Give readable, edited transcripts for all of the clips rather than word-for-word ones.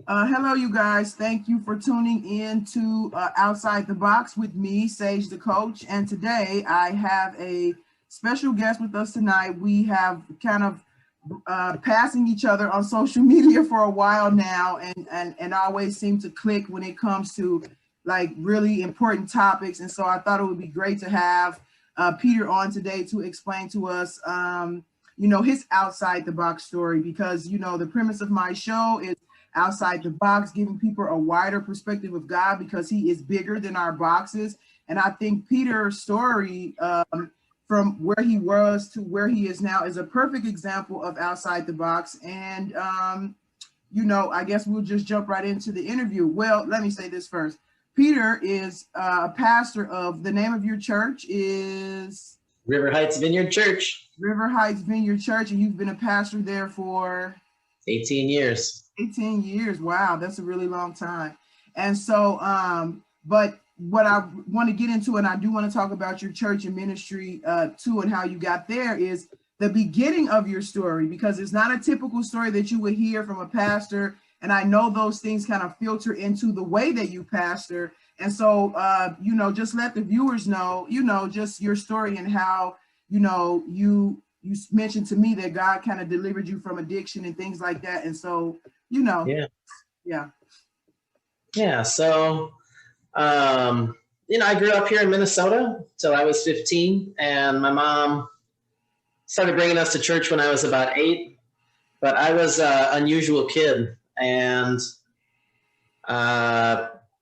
Hello, you guys. Thank you for tuning in to Outside the Box with me, Sage the Coach. And today I have a special guest with us tonight. We have kind of passing each other on social media for a while now, and always seem to click when it comes to like really important topics. And so I thought it would be great to have Peter on today to explain to us, his outside the box story, because, the premise of my show is outside the box, giving people a wider perspective of God because he is bigger than our boxes. And I think Peter's story, from where he was to where he is now, is a perfect example of outside the box. And, I guess we'll just jump right into the interview. Well, let me say this first. Peter is a pastor of, the name of your church is? River Heights Vineyard Church. River Heights Vineyard Church, and you've been a pastor there for? 18 years. 18 years. Wow, that's a really long time. And so, but what I want to get into, and I do want to talk about your church and ministry too, and how you got there, is the beginning of your story, because it's not a typical story that you would hear from a pastor. And I know those things kind of filter into the way that you pastor. And so, just let the viewers know, just your story and how, you mentioned to me that God kind of delivered you from addiction and things like that. And so, Yeah. So, I grew up here in Minnesota till I was 15, and my mom started bringing us to church when I was about 8. But I was an unusual kid and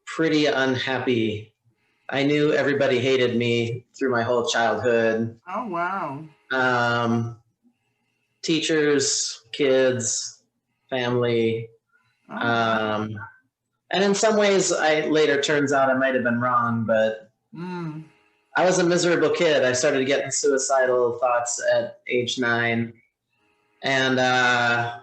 pretty unhappy. I knew everybody hated me through my whole childhood. Oh, wow. Teachers, kids, family. Oh. And in some ways, later turns out I might have been wrong, but I was a miserable kid. I started getting suicidal thoughts at age 9. And, by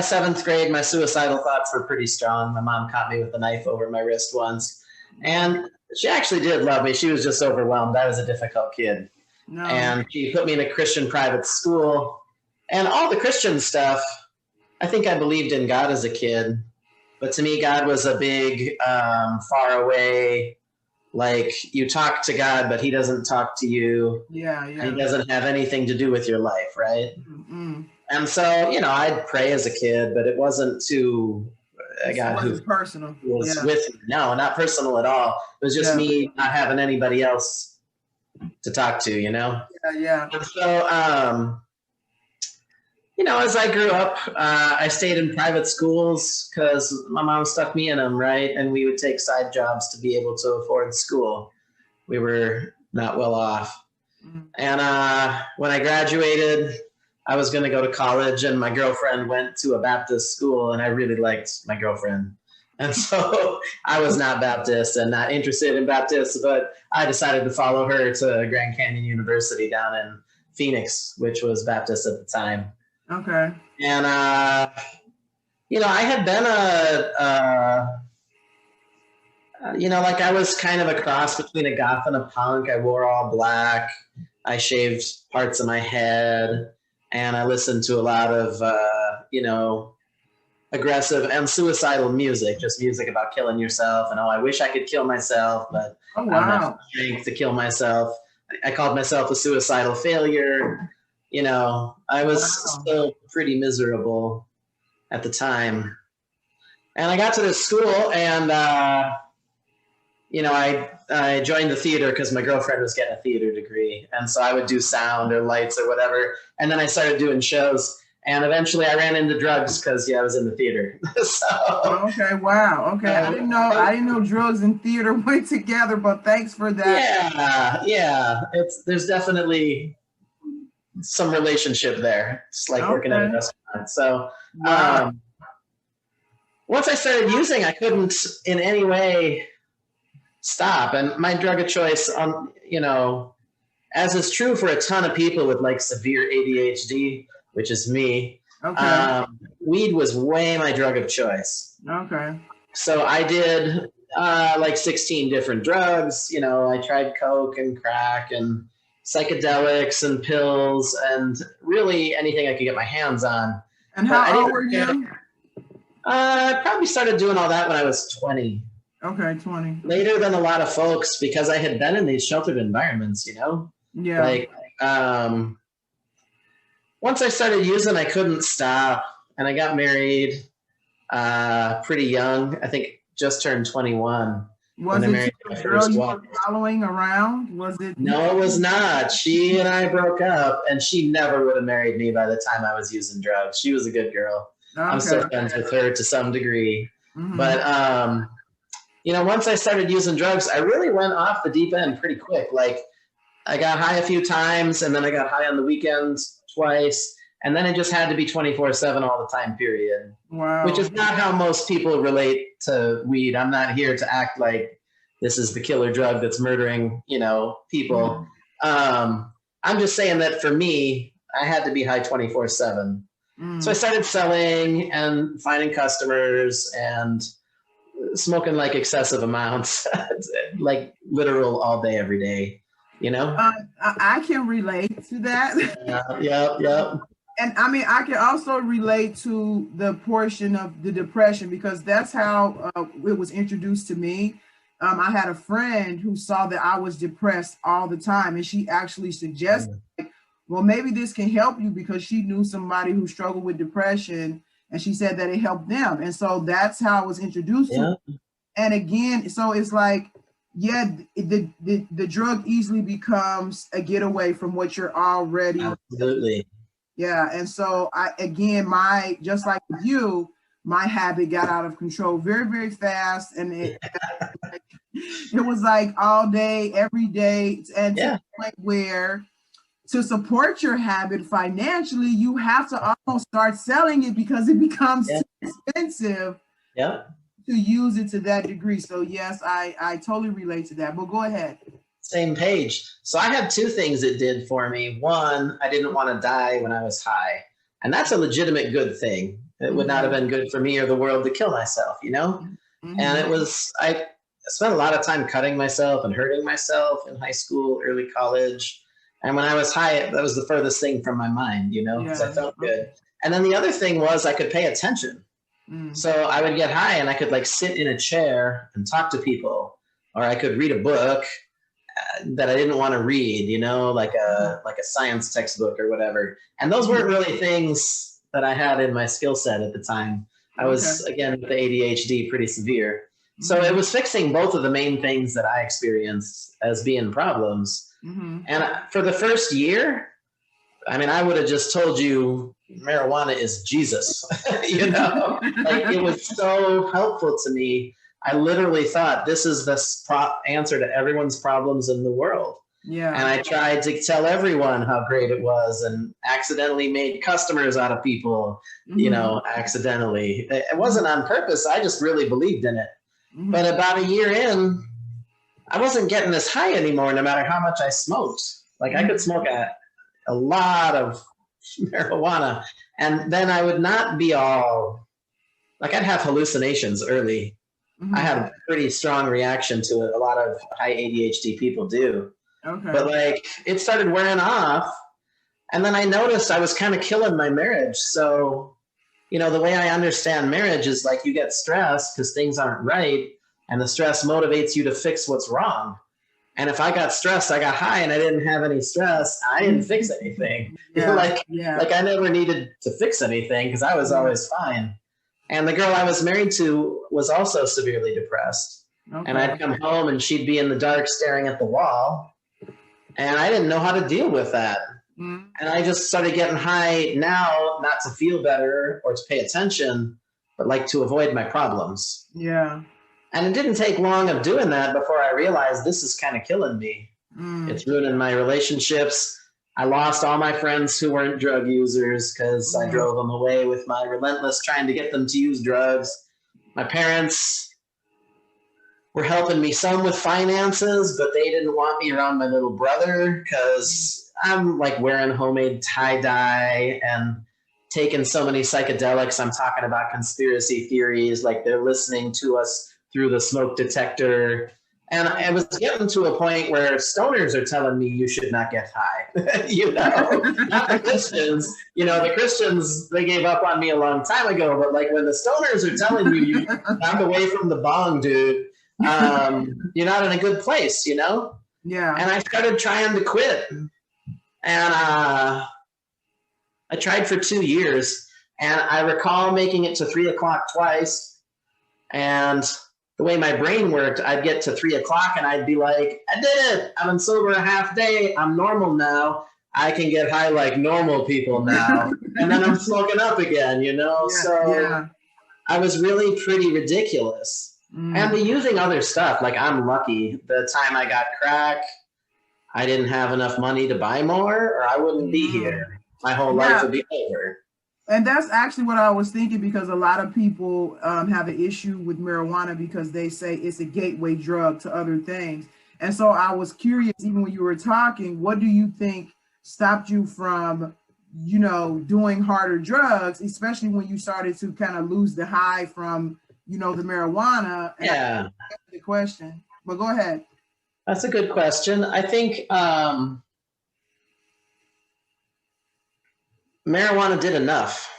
7th grade, my suicidal thoughts were pretty strong. My mom caught me with a knife over my wrist once. And she actually did love me. She was just overwhelmed. I was a difficult kid. No. And she put me in a Christian private school. And all the Christian stuff, I think I believed in God as a kid. But to me, God was a big, far away, like you talk to God, but he doesn't talk to you. Yeah. He doesn't have anything to do with your life, right? Mm-hmm. And so, I'd pray as a kid, but it wasn't to a God who personal. was with me. No, not personal at all. It was just me not having anybody else to talk to, Yeah. And so, as I grew up, I stayed in private schools because my mom stuck me in them, right? And we would take side jobs to be able to afford school. We were not well off. Mm-hmm. And when I graduated, I was going to go to college, and my girlfriend went to a Baptist school, and I really liked my girlfriend. And so I was not Baptist and not interested in Baptist, but I decided to follow her to Grand Canyon University down in Phoenix, which was Baptist at the time. Okay. And, I had been I was kind of a cross between a goth and a punk. I wore all black. I shaved parts of my head, and I listened to a lot of, aggressive and suicidal music, just music about killing yourself. And, I wish I could kill myself, but I don't have the strength to kill myself. I called myself a suicidal failure. I was still pretty miserable at the time. And I got to this school, and, I joined the theater because my girlfriend was getting a theater degree. And so I would do sound or lights or whatever. And then I started doing shows. And eventually I ran into drugs because, I was in the theater. Okay, wow. Okay, I didn't know drugs and theater went together, but thanks for that. Yeah. There's definitely some relationship there. It's like working at a restaurant. So once I started using, I couldn't in any way stop. And my drug of choice, as is true for a ton of people with like severe ADHD, which is me, weed was way my drug of choice. Okay. So I did 16 different drugs. I tried coke and crack and psychedelics and pills and really anything I could get my hands on. And how old were you? I probably started doing all that when I was 20. Okay, 20. Later than a lot of folks because I had been in these sheltered environments, you know? Yeah. Like, once I started using, I couldn't stop. And I got married pretty young. I think just turned 21. Was it the girl you were following around? Was it? No, it was not. She and I broke up, and she never would have married me by the time I was using drugs. She was a good girl. Okay. I'm still friends with her to some degree. Mm-hmm. But, you know, once I started using drugs, I really went off the deep end pretty quick. Like, I got high a few times, and then I got high on the weekends twice, and then it just had to be 24/7 all the time, period. Wow. Which is not how most people relate to weed. I'm not here to act like this is the killer drug that's murdering, you know, people. Mm. I'm just saying that for me, I had to be high 24/7. Mm. So I started selling and finding customers and smoking like excessive amounts, like literal all day, every day, you know? I can relate to that. Yep. And I mean, I can also relate to the portion of the depression because that's how it was introduced to me. I had a friend who saw that I was depressed all the time, and she actually suggested, well, maybe this can help you because she knew somebody who struggled with depression, and she said that it helped them. And so that's how I was introduced to it. And again, so it's like, yeah, the drug easily becomes a getaway from what you're already. Absolutely. Yeah. And so just like with you, my habit got out of control very, very fast. And it was like all day, every day. And to the point where to support your habit financially, you have to almost start selling it because it becomes too expensive to use it to that degree. So yes, I totally relate to that, but go ahead. Same page. So I had two things it did for me. One, I didn't want to die when I was high. And that's a legitimate good thing. It would not have been good for me or the world to kill myself, you know? Mm-hmm. And I spent a lot of time cutting myself and hurting myself in high school, early college. And when I was high, that was the furthest thing from my mind, you know, because I felt good. And then the other thing was I could pay attention. Mm. So I would get high and I could like sit in a chair and talk to people, or I could read a book that I didn't want to read, you know, like a science textbook or whatever. And those weren't really things that I had in my skill set at the time. I was, again, with the ADHD, pretty severe. So it was fixing both of the main things that I experienced as being problems. Mm-hmm. And for the first year, I mean, I would have just told you marijuana is Jesus, you know, like it was so helpful to me. I literally thought this is the answer to everyone's problems in the world. Yeah. And I tried to tell everyone how great it was and accidentally made customers out of people, you know, accidentally. It wasn't on purpose. I just really believed in it. Mm-hmm. But about a year in, I wasn't getting this high anymore, no matter how much I smoked. Like I could smoke a lot of marijuana, and then I would not be all, like I'd have hallucinations early. Mm-hmm. I had a pretty strong reaction to it. A lot of high ADHD people do. Okay. But like it started wearing off, and then I noticed I was kind of killing my marriage. So, you know, the way I understand marriage is like you get stressed because things aren't right, and the stress motivates you to fix what's wrong. And if I got stressed, I got high and I didn't have any stress, I didn't fix anything. Like I never needed to fix anything because I was always fine. And the girl I was married to was also severely depressed. Okay. And I'd come home and she'd be in the dark staring at the wall. And I didn't know how to deal with that. Mm. And I just started getting high now, not to feel better or to pay attention, but like to avoid my problems. Yeah. And it didn't take long of doing that before I realized this is kind of killing me. Mm. It's ruining my relationships. I lost all my friends who weren't drug users because I drove them away with my relentless trying to get them to use drugs. My parents were helping me some with finances, but they didn't want me around my little brother because I'm like wearing homemade tie-dye and taking so many psychedelics. I'm talking about conspiracy theories, like they're listening to us through the smoke detector. And I was getting to a point where stoners are telling me you should not get high. You know, not the Christians. You know, the Christians, they gave up on me a long time ago. But like when the stoners are telling you back away from the bong, dude, you're not in a good place, you know? Yeah. And I started trying to quit. And I tried for 2 years. And I recall making it to 3 o'clock twice. And the way my brain worked, I'd get to 3 o'clock and I'd be like, I did it. I've been sober a half day. I'm normal now. I can get high like normal people now. And then I'm smoking up again, you know? Yeah, so I was really pretty ridiculous. And the using other stuff, like I'm lucky. The time I got crack, I didn't have enough money to buy more or I wouldn't be here. My whole life would be over. And that's actually what I was thinking, because a lot of people have an issue with marijuana because they say it's a gateway drug to other things. And so I was curious, even when you were talking, what do you think stopped you from, you know, doing harder drugs, especially when you started to kind of lose the high from, you know, the marijuana? And yeah. That's the question, but go ahead. That's a good question. I think marijuana did enough,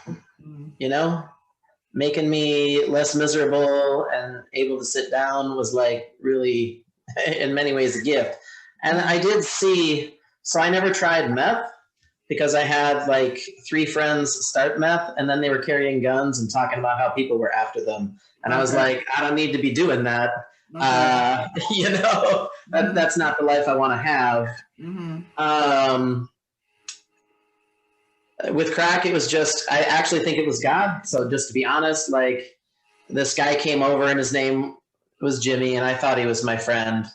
you know, making me less miserable and able to sit down was like really, in many ways, a gift. And I did see, so I never tried meth because I had like 3 friends start meth and then they were carrying guns and talking about how people were after them. And I was like, I don't need to be doing that. You know, that's not the life I want to have. With crack, it was just, I actually think it was God. So just to be honest, like this guy came over and his name was Jimmy and I thought he was my friend.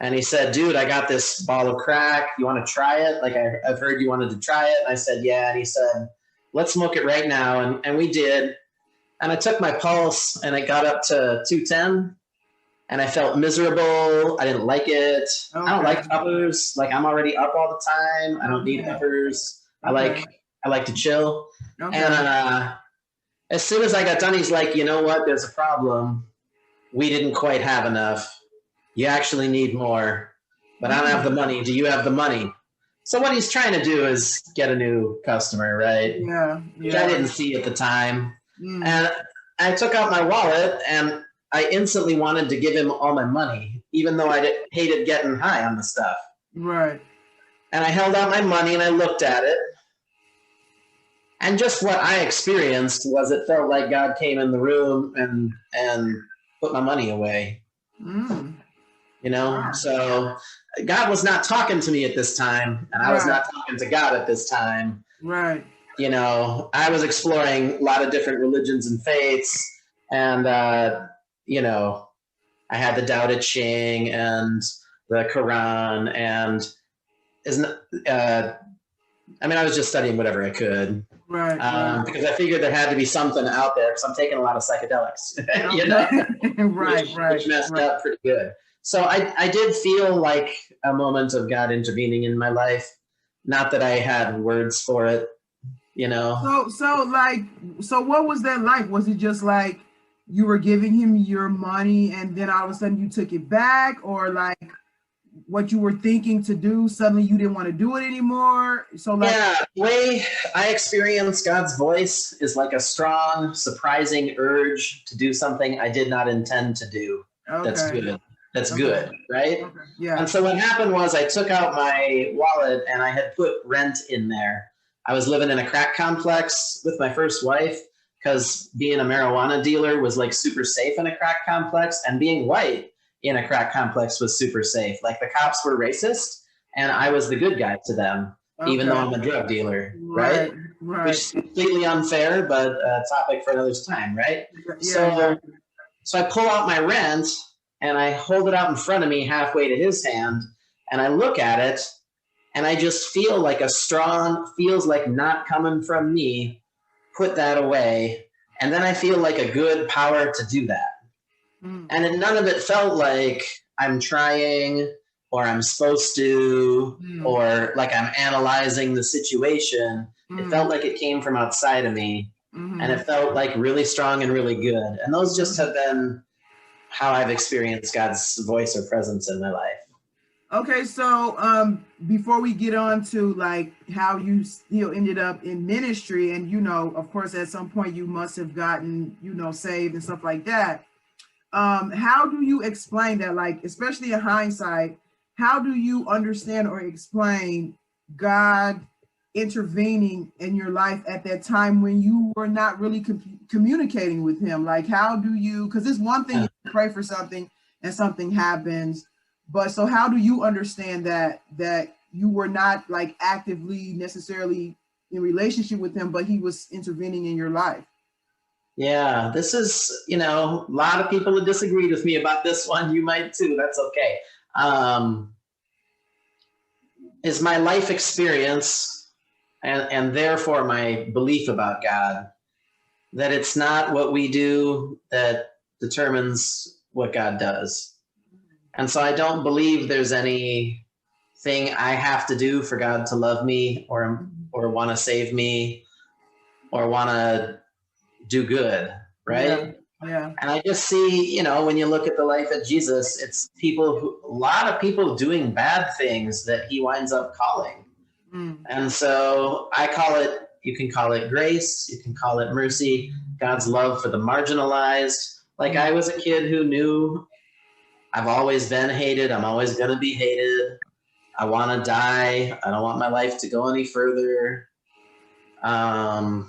And he said, dude, I got this ball of crack. You want to try it? Like I've heard you wanted to try it. And I said, yeah. And he said, let's smoke it right now. And we did. And I took my pulse and it got up to 210 and I felt miserable. I didn't like it. I don't like uppers. Like I'm already up all the time. I don't need uppers. I like to chill. And as soon as I got done, he's like, you know what? There's a problem. We didn't quite have enough. You actually need more. But I don't have the money. Do you have the money? So what he's trying to do is get a new customer, right? Yeah. Which I didn't see at the time. And I took out my wallet and I instantly wanted to give him all my money, even though I hated getting high on the stuff. Right. And I held out my money and I looked at it. And just what I experienced was it felt like God came in the room and put my money away. You know, so God was not talking to me at this time, and I was not talking to God at this time. Right. You know, I was exploring a lot of different religions and faiths, and you know, I had the Tao Te Ching and the Quran, and I mean, I was just studying whatever I could. Right. Because I figured there had to be something out there, because I'm taking a lot of psychedelics, you know, which messed up pretty good. So I did feel like a moment of God intervening in my life. Not that I had words for it, you know. So what was that like? Was it just like you were giving him your money and then all of a sudden you took it back, or like what you were thinking to do, suddenly you didn't want to do it anymore? So like, yeah, the way I experience God's voice is like a strong, surprising urge to do something I did not intend to do. That's good. That's good, right? Okay. Yeah. And so what happened was I took out my wallet and I had put rent in there. I was living in a crack complex with my first wife because being a marijuana dealer was like super safe in a crack complex, and being white in a crack complex was super safe. Like the cops were racist and I was the good guy to them, even though I'm a drug dealer, right? Which is completely unfair, but a topic for another time, right? So I pull out my rent and I hold it out in front of me halfway to his hand, and I look at it and I just feel like a strong, feels like not coming from me, put that away. And then I feel like a good power to do that. And none of it felt like I'm trying or I'm supposed to or like I'm analyzing the situation. It felt like it came from outside of me, and it felt like really strong and really good. And those just have been how I've experienced God's voice or presence in my life. Okay, so before we get on to like how you ended up in ministry, and of course at some point you must have gotten saved and stuff like that. How do you explain that, like especially in hindsight, how do you understand or explain God intervening in your life at that time when you were not really communicating with him? Like how do you, because it's one thing Yeah. you pray for something and something happens, but so how do you understand that you were not like actively necessarily in relationship with him, but he was intervening in your life? Yeah, this is, a lot of people have disagreed with me about this one. You might too. That's okay. Is my life experience and therefore my belief about God that it's not what we do that determines what God does. And so I don't believe there's anything I have to do for God to love me or want to save me or want to do good, right? Yeah. And I just see, when you look at the life of Jesus, it's a lot of people doing bad things that he winds up calling. And so you can call it grace, you can call it mercy, God's love for the marginalized. Like I was a kid who knew I've always been hated, I'm always going to be hated. I want to die. I don't want my life to go any further. And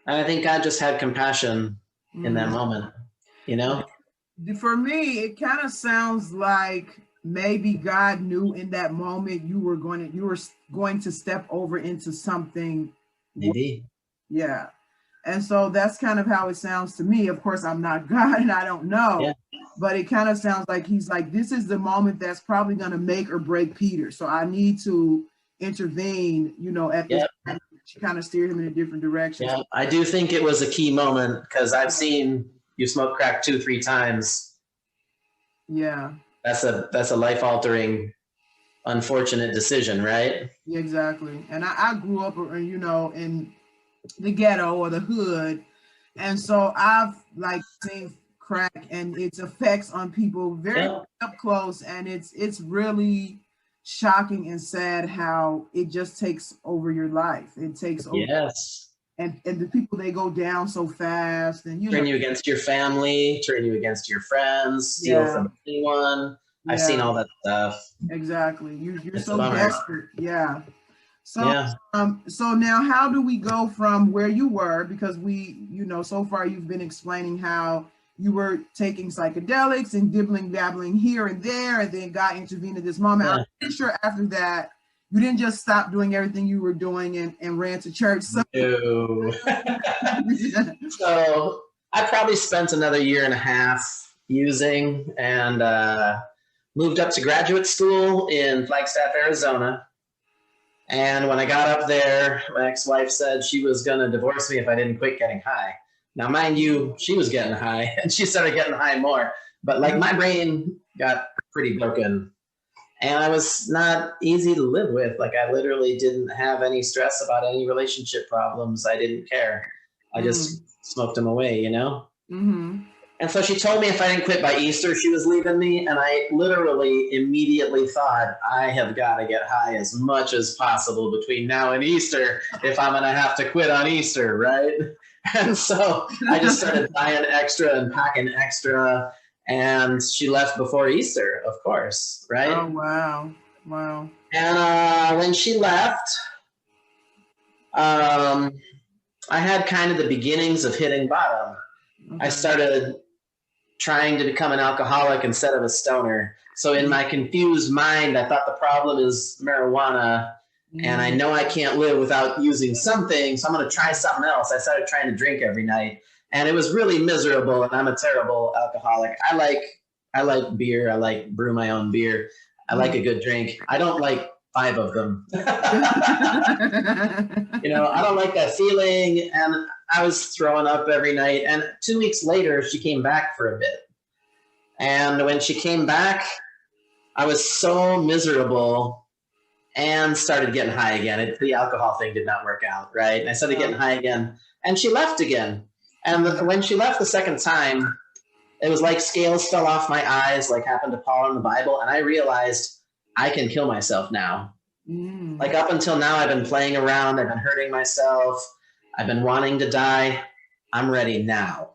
I think God just had compassion in that moment, For me, it kind of sounds like maybe God knew in that moment you were going to step over into something. Maybe. Yeah. And so that's kind of how it sounds to me. Of course, I'm not God and I don't know. Yeah. But it kind of sounds like he's like, this is the moment that's probably going to make or break Peter. So I need to intervene, at this time to kind of steer him in a different direction. Yeah, I do think it was a key moment because I've seen you smoke crack 2-3 times. Yeah. That's a life-altering, unfortunate decision, right? Yeah, exactly. And I grew up, in the ghetto or the hood. And so I've like seen crack and its effects on people very up close. And it's really shocking and sad how it just takes over your life. It takes over. Yes. And the people, they go down so fast and turn you against your family, turn you against your friends, steal from anyone. I've seen all that stuff. Exactly. You're so desperate. Yeah. So so now how do we go from where you were, because we, so far you've been explaining how you were taking psychedelics and dabbling here and there, and then God intervened at this moment. I'm pretty sure after that you didn't just stop doing everything you were doing and ran to church. So, no. So I probably spent another 1.5 years using and moved up to graduate school in Flagstaff, Arizona. And when I got up there, my ex-wife said she was going to divorce me if I didn't quit getting high. Now, mind you, she was getting high and she started getting high more. But like my brain got pretty broken and I was not easy to live with. Like I literally didn't have any stress about any relationship problems. I didn't care. I just smoked them away, And so she told me if I didn't quit by Easter, she was leaving me. And I literally immediately thought, I have got to get high as much as possible between now and Easter if I'm going to have to quit on Easter, right? And so I just started buying extra and packing extra. And she left before Easter, of course, right? Oh, wow. Wow. And when she left, I had kind of the beginnings of hitting bottom. Okay. I started trying to become an alcoholic instead of a stoner. So in my confused mind, I thought the problem is marijuana, and I know I can't live without using something, so I'm going to try something else. I started trying to drink every night, and it was really miserable, and I'm a terrible alcoholic. I like beer. I like brew my own beer. I like a good drink. I don't like 5 of them. I don't like that feeling, and I was throwing up every night. And 2 weeks later, she came back for a bit. And when she came back, I was so miserable and started getting high again. The alcohol thing did not work out, right? And I started getting high again. And she left again. And when she left the second time, it was like scales fell off my eyes, like happened to Paul in the Bible. And I realized I can kill myself now. Like up until now, I've been playing around. I've been hurting myself. I've been wanting to die. I'm ready now.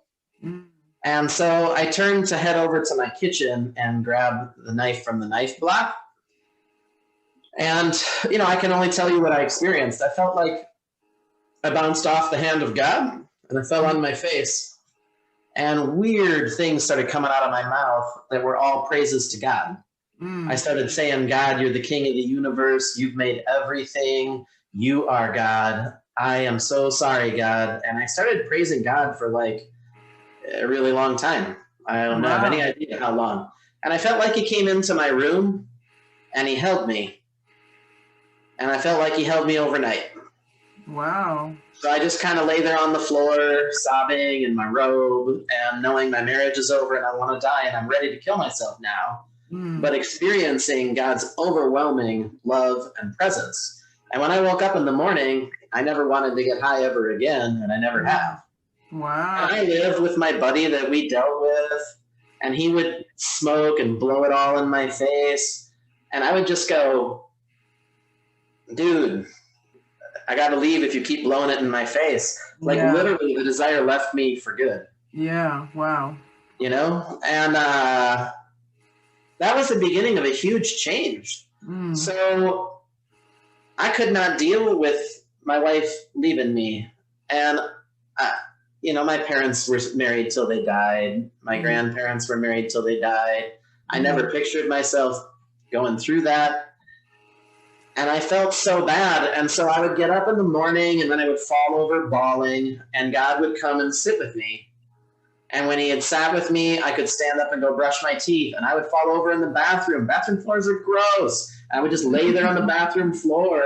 And so I turned to head over to my kitchen and grab the knife from the knife block. And, I can only tell you what I experienced. I felt like I bounced off the hand of God and I fell on my face. And weird things started coming out of my mouth that were all praises to God. I started saying, God, you're the king of the universe. You've made everything. You are God. I am so sorry, God. And I started praising God for like a really long time. I don't have any idea how long. And I felt like he came into my room and he held me. And I felt like he held me overnight. Wow. So I just kind of lay there on the floor, sobbing in my robe and knowing my marriage is over and I want to die and I'm ready to kill myself now. But experiencing God's overwhelming love and presence. And when I woke up in the morning, I never wanted to get high ever again, and I never have. Wow. And I lived with my buddy that we dealt with, and he would smoke and blow it all in my face. And I would just go, dude, I got to leave if you keep blowing it in my face. Like literally the desire left me for good. Yeah. Wow. And that was the beginning of a huge change. So I could not deal with my wife leaving me. And, my parents were married till they died. My grandparents were married till they died. I never pictured myself going through that. And I felt so bad. And so I would get up in the morning and then I would fall over bawling and God would come and sit with me. And when he had sat with me, I could stand up and go brush my teeth. And I would fall over in the bathroom. Bathroom floors are gross. And I would just lay there on the bathroom floor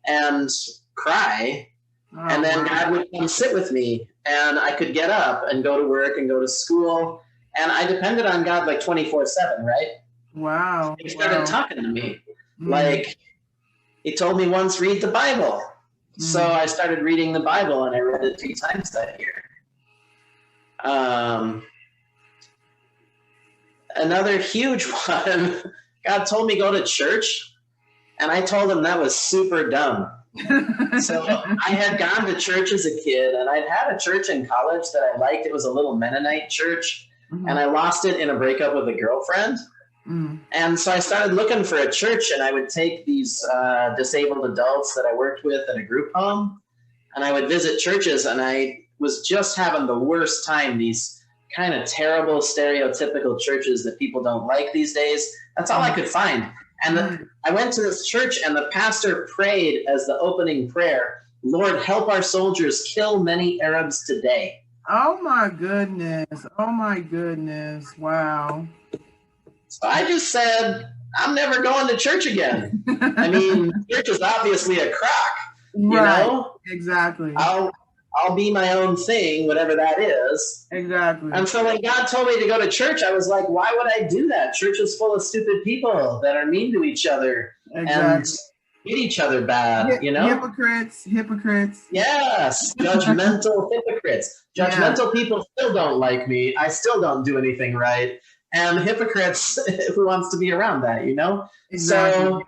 and cry. And then God would come sit with me. And I could get up and go to work and go to school. And I depended on God like 24/7, right? Wow. He started talking to me. Like, he told me once, read the Bible. So I started reading the Bible and I read it 3 times that year. Another huge one, God told me go to church, and I told him that was super dumb. So I had gone to church as a kid, and I'd had a church in college that I liked. It was a little Mennonite church, and I lost it in a breakup with a girlfriend. And so I started looking for a church, and I would take these disabled adults that I worked with at a group home, and I would visit churches, and I was just having the worst time. These kind of terrible stereotypical churches that people don't like these days. That's all I could find. And I went to this church and the pastor prayed as the opening prayer, Lord, help our soldiers kill many Arabs today. Oh my goodness. Oh my goodness. Wow. So I just said, I'm never going to church again. I mean, church is obviously a crock, you know? Exactly. I'll be my own thing, whatever that is. Exactly. And so when God told me to go to church, I was like, why would I do that? Church is full of stupid people that are mean to each other and hit each other bad, Hypocrites. Yes, judgmental hypocrites. Judgmental people still don't like me. I still don't do anything right. And hypocrites, who wants to be around that, Exactly. So,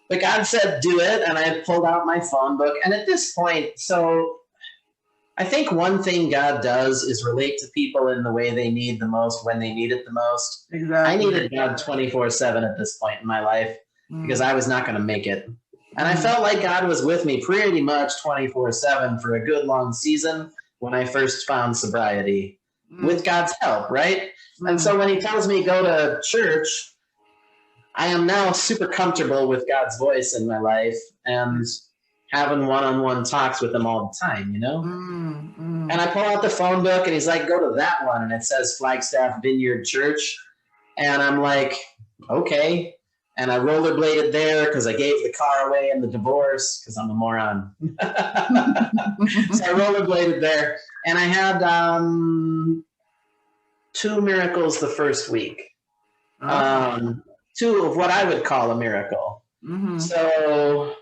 but God said, do it. And I pulled out my phone book. And at this point, so I think one thing God does is relate to people in the way they need the most, when they need it the most. Exactly. I needed God 24/7 at this point in my life because I was not going to make it. And I felt like God was with me pretty much 24/7 for a good long season when I first found sobriety with God's help, right? And so when he tells me go to church, I am now super comfortable with God's voice in my life and having one-on-one talks with him all the time, And I pull out the phone book and he's like, go to that one. And it says Flagstaff Vineyard Church. And I'm like, okay. And I rollerbladed there because I gave the car away in the divorce because I'm a moron. So I rollerbladed there. And I had 2 miracles the first week. 2 of what I would call a miracle. So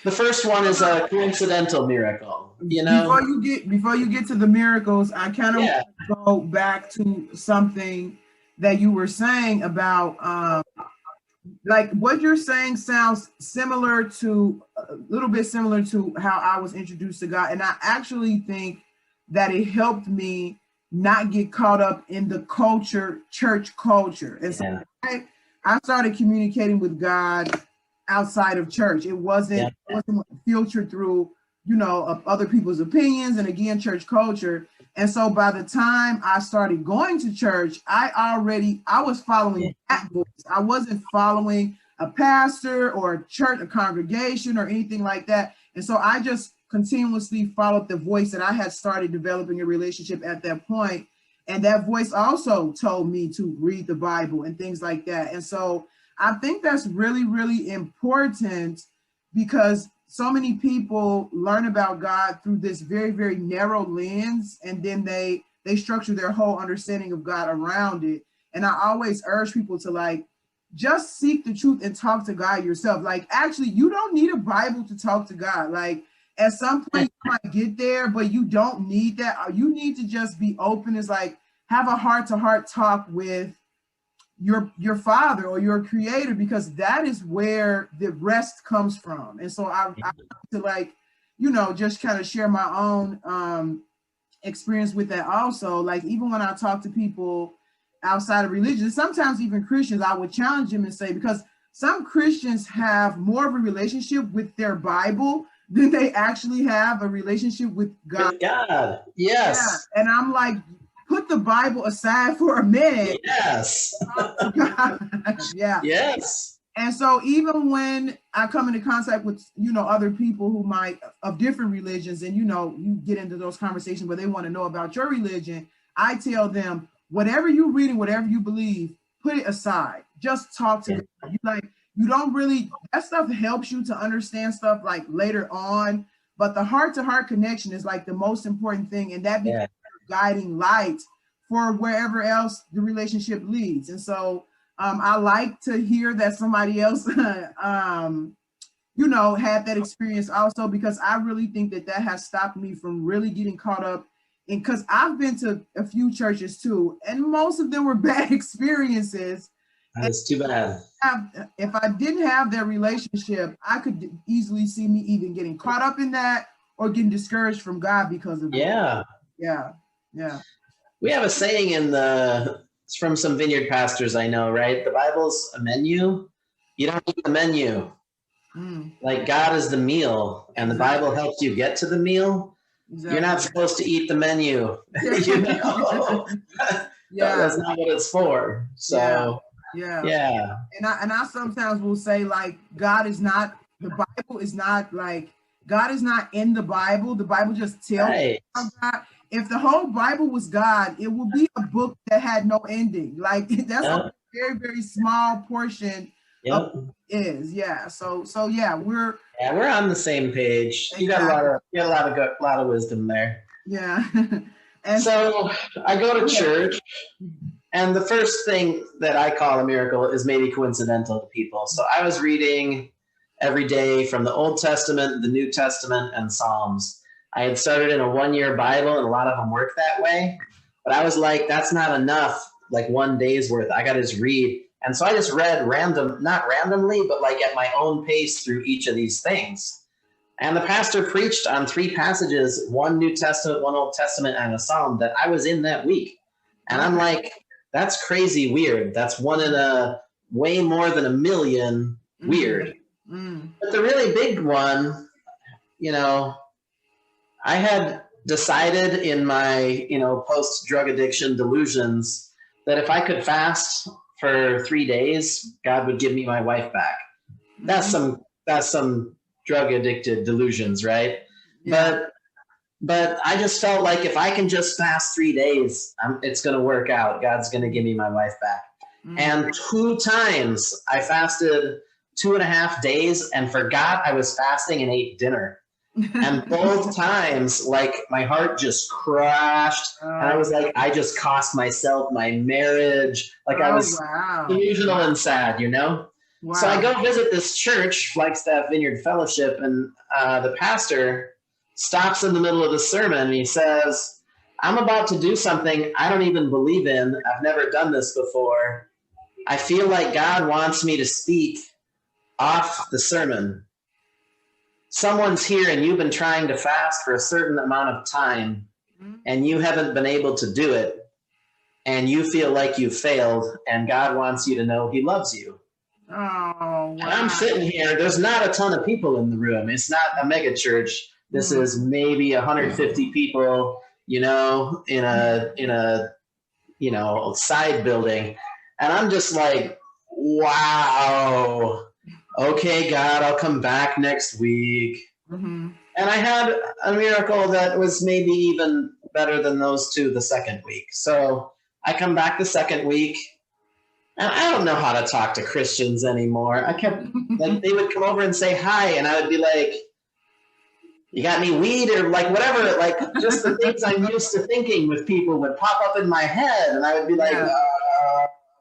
the first one is a coincidental miracle, Before you get to the miracles, I kind of go back to something that you were saying about like what you're saying sounds similar to a little bit similar to how I was introduced to God. And I actually think that it helped me not get caught up in the church culture. And so I started communicating with God outside of church. It wasn't filtered through, other people's opinions and again, church culture. And so by the time I started going to church, I was following that voice. I wasn't following a pastor or a church, a congregation or anything like that. And so I just continuously followed the voice that I had started developing a relationship at that point. And that voice also told me to read the Bible and things like that. And so I think that's really, really important because so many people learn about God through this very, very narrow lens, and then they structure their whole understanding of God around it. And I always urge people to just seek the truth and talk to God yourself. Actually, you don't need a Bible to talk to God. At some point you might get there, but you don't need that. You need to just be open. It's have a heart-to-heart talk with your father or your creator, because that is where the rest comes from. And so I to just kind of share my own experience with that also. Even when I talk to people outside of religion, sometimes even Christians, I would challenge them and say, because some Christians have more of a relationship with their Bible than they actually have a relationship with God. With God, yes. Yeah. And I'm like, put the Bible aside for a minute. Yes. Yeah. Yes. And so even when I come into contact with, other people who might of different religions, and, you get into those conversations where they want to know about your religion, I tell them, whatever you're reading, whatever you believe, put it aside. Just talk to them. You don't really, that stuff helps you to understand stuff later on, but the heart-to-heart connection is the most important thing. And that becomes guiding light for wherever else the relationship leads. And so I like to hear that somebody else, had that experience also, because I really think that has stopped me from really getting caught up in, because I've been to a few churches too, and most of them were bad experiences. That's too bad. If I didn't have that relationship, I could easily see me even getting caught up in that or getting discouraged from God because of it. Yeah. Yeah. We have a saying it's from some Vineyard pastors I know, right? The Bible's a menu. You don't eat the menu. God is the meal, and the Bible helps you get to the meal. Exactly. You're not supposed to eat the menu. That's not what it's for. So yeah. And I sometimes will say God is not, the Bible is not God is not in the Bible. The Bible just tells about God. If the whole Bible was God, it would be a book that had no ending. That's a very, very small portion of what it is. Yeah. So yeah, we're on the same page. Exactly. You got a lot of wisdom there. Yeah. And so I go to church, and the first thing that I call a miracle is maybe coincidental to people. So I was reading every day from the Old Testament, the New Testament, and Psalms. I had started in a 1-year Bible, and a lot of them work that way. But I was like, that's not enough, one day's worth. I got to just read. And so I just read not randomly, but at my own pace through each of these things. And the pastor preached on 3 passages, 1 New Testament, 1 Old Testament, and a Psalm that I was in that week. And I'm like, that's crazy weird. That's one in a way more than a million weird. But the really big one, I had decided in my, post-drug addiction delusions that if I could fast for 3 days, God would give me my wife back. That's some drug addicted delusions, right? Yeah. But I just felt like if I can just fast 3 days, it's going to work out. God's going to give me my wife back. And 2 times I fasted 2.5 days and forgot I was fasting and ate dinner. And both times, my heart just crashed, and I was like, I just cost myself my marriage. I was delusional and sad, Wow. So I go visit this church, Flagstaff Vineyard Fellowship, and the pastor stops in the middle of the sermon and he says, I'm about to do something I don't even believe in. I've never done this before. I feel like God wants me to speak off the sermon. Someone's here and you've been trying to fast for a certain amount of time and you haven't been able to do it, and you feel like you failed, and God wants you to know he loves you. Oh, wow. And I'm sitting here. There's not a ton of people in the room. It's not a mega church. This is maybe 150 people, in a side building. And I'm just like, wow. Okay, God, I'll come back next week. Mm-hmm. And I had a miracle that was maybe even better than those two the second week. So I come back the second week, and I don't know how to talk to Christians anymore. I kept, like, they would come over and say hi, and I would be like, you got any weed or like whatever, like just the things I'm used to thinking with people would pop up in my head, and I would be like,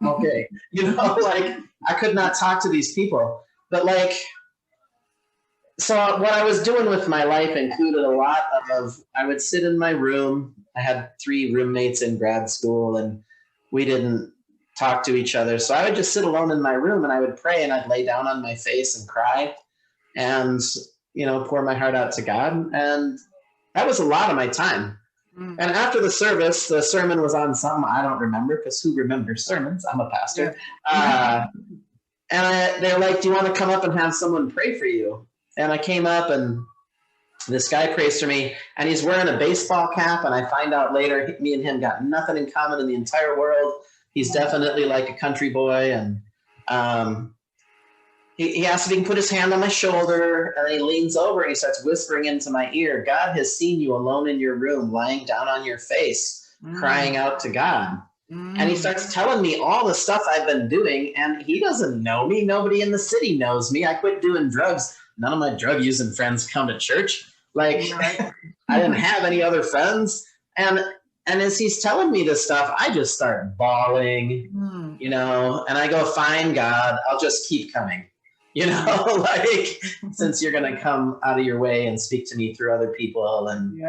okay. Like I could not talk to these people. But like, so what I was doing with my life included a lot of, I would sit in my room. I had 3 roommates in grad school, and we didn't talk to each other. So I would just sit alone in my room, and I would pray, and I'd lay down on my face and cry and, pour my heart out to God. And that was a lot of my time. And after the service, the sermon was on something I don't remember, because who remembers sermons? I'm a pastor. Yeah. And they're like, do you want to come up and have someone pray for you? And I came up, and this guy prays for me, and he's wearing a baseball cap. And I find out later, me and him got nothing in common in the entire world. He's definitely like a country boy. And he asks if he can put his hand on my shoulder, and he leans over and he starts whispering into my ear, God has seen you alone in your room, lying down on your face, crying out to God. And he starts telling me all the stuff I've been doing, and he doesn't know me. Nobody in the city knows me. I quit doing drugs. None of my drug using friends come to church. Like, I didn't have any other friends. And as he's telling me this stuff, I just start bawling, and I go, fine, God, I'll just keep coming. Like, since you're going to come out of your way and speak to me through other people and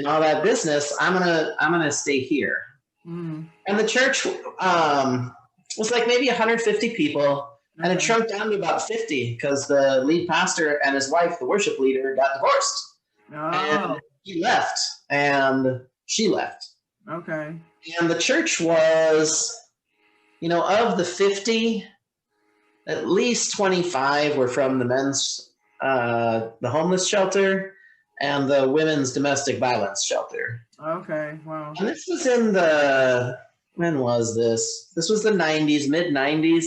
all that business, I'm going to stay here. And the church was like maybe 150 people, and it shrunk down to about 50 because the lead pastor and his wife, the worship leader, got divorced. And he left, and she left. Okay. And the church was, of the 50, at least 25 were from the men's, the homeless shelter and the women's domestic violence shelter. Okay, wow. And this was in when was this? This was the 90s, mid-90s.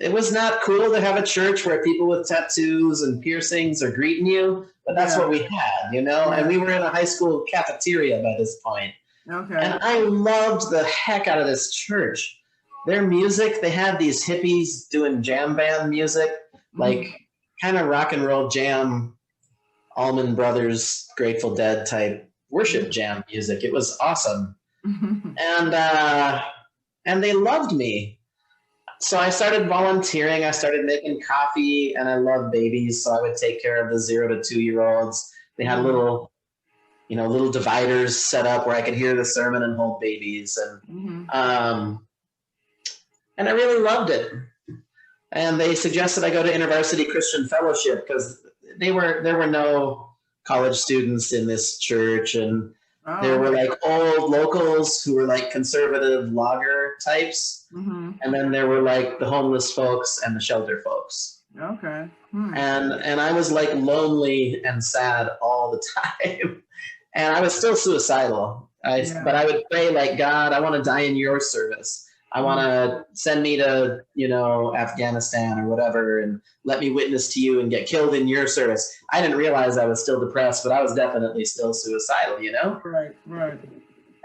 It was not cool to have a church where people with tattoos and piercings are greeting you, but that's what we had, And we were in a high school cafeteria by this point. Okay. And I loved the heck out of this church. Their music, they had these hippies doing jam band music, like kind of rock and roll jam, Allman Brothers, Grateful Dead type worship jam music. It was awesome. And they loved me. So I started volunteering. I started making coffee, and I love babies. So I would take care of the 0 to 2-year-olds. They had little dividers set up where I could hear the sermon and hold babies. And I really loved it. And they suggested I go to InterVarsity Christian Fellowship because there were no college students in this church, and there were like old locals who were like conservative logger types, and then there were like the homeless folks and the shelter folks. Okay. And I was like lonely and sad all the time, and I was still suicidal. But I would pray like, God, I want to die in your service. I want to send me to, Afghanistan or whatever, and let me witness to you and get killed in your service. I didn't realize I was still depressed, but I was definitely still suicidal, Right.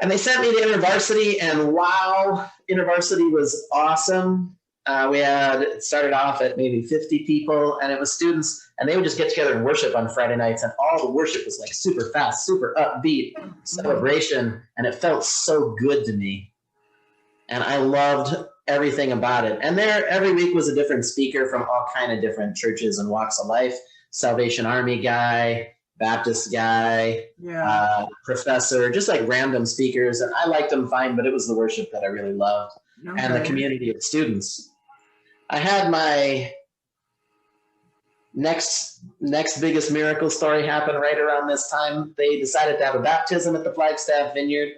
And they sent me to InterVarsity, and wow, InterVarsity was awesome. It started off at maybe 50 people, and it was students, and they would just get together and worship on Friday nights, and all the worship was like super fast, super upbeat celebration, and it felt so good to me. And I loved everything about it. And there, every week was a different speaker from all kind of different churches and walks of life. Salvation Army guy, Baptist guy, Yeah. professor, just like random speakers. And I liked them fine, but it was the worship that I really loved and the Okay. community of students. I had my next biggest miracle story happen right around this time. They decided to have a baptism at the Flagstaff Vineyard.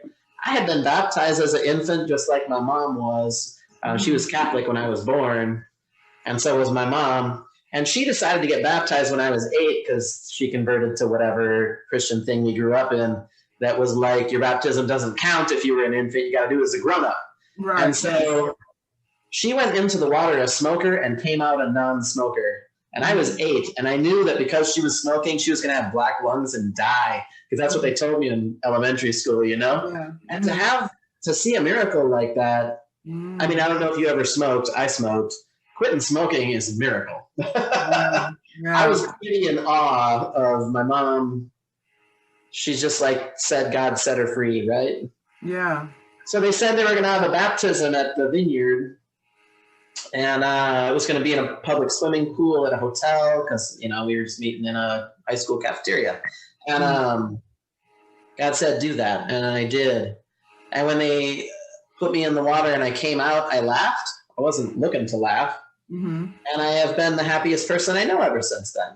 I had been baptized as an infant, just like my mom was. She was Catholic when I was born, and so was my mom. And she decided to get baptized when I was 8 because she converted to whatever Christian thing we grew up in that was like, your baptism doesn't count if you were an infant. You got to do it as a grown-up. Right. And so she went into the water a smoker and came out a non-smoker. And I was 8, and I knew that because she was smoking, she was going to have black lungs and die, because that's what they told me in elementary school, you know? Yeah. And to see a miracle like that, I mean, I don't know if you ever smoked. I smoked. Quitting smoking is a miracle. Yeah. I was pretty in awe of my mom. She's just like said, God set her free, right? Yeah. So they said they were going to have a baptism at the Vineyard. And it was going to be in a public swimming pool at a hotel because, you know, we were just meeting in a high school cafeteria. And God said, do that. And I did. And when they put me in the water and I came out, I laughed. I wasn't looking to laugh. And I have been the happiest person I know ever since then.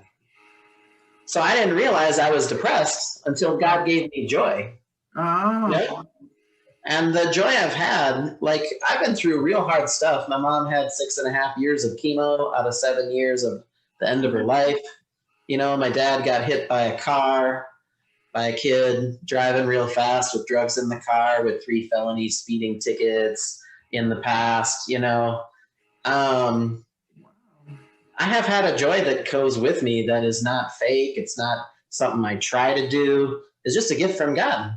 So I didn't realize I was depressed until God gave me joy. Oh. You know? And the joy I've had, like, I've been through real hard stuff. My mom had 6.5 years of chemo out of 7 years of the end of her life. You know, my dad got hit by a car, by a kid driving real fast with drugs in the car with 3 felony speeding tickets in the past, you know. I have had a joy that goes with me that is not fake. It's not something I try to do. It's just a gift from God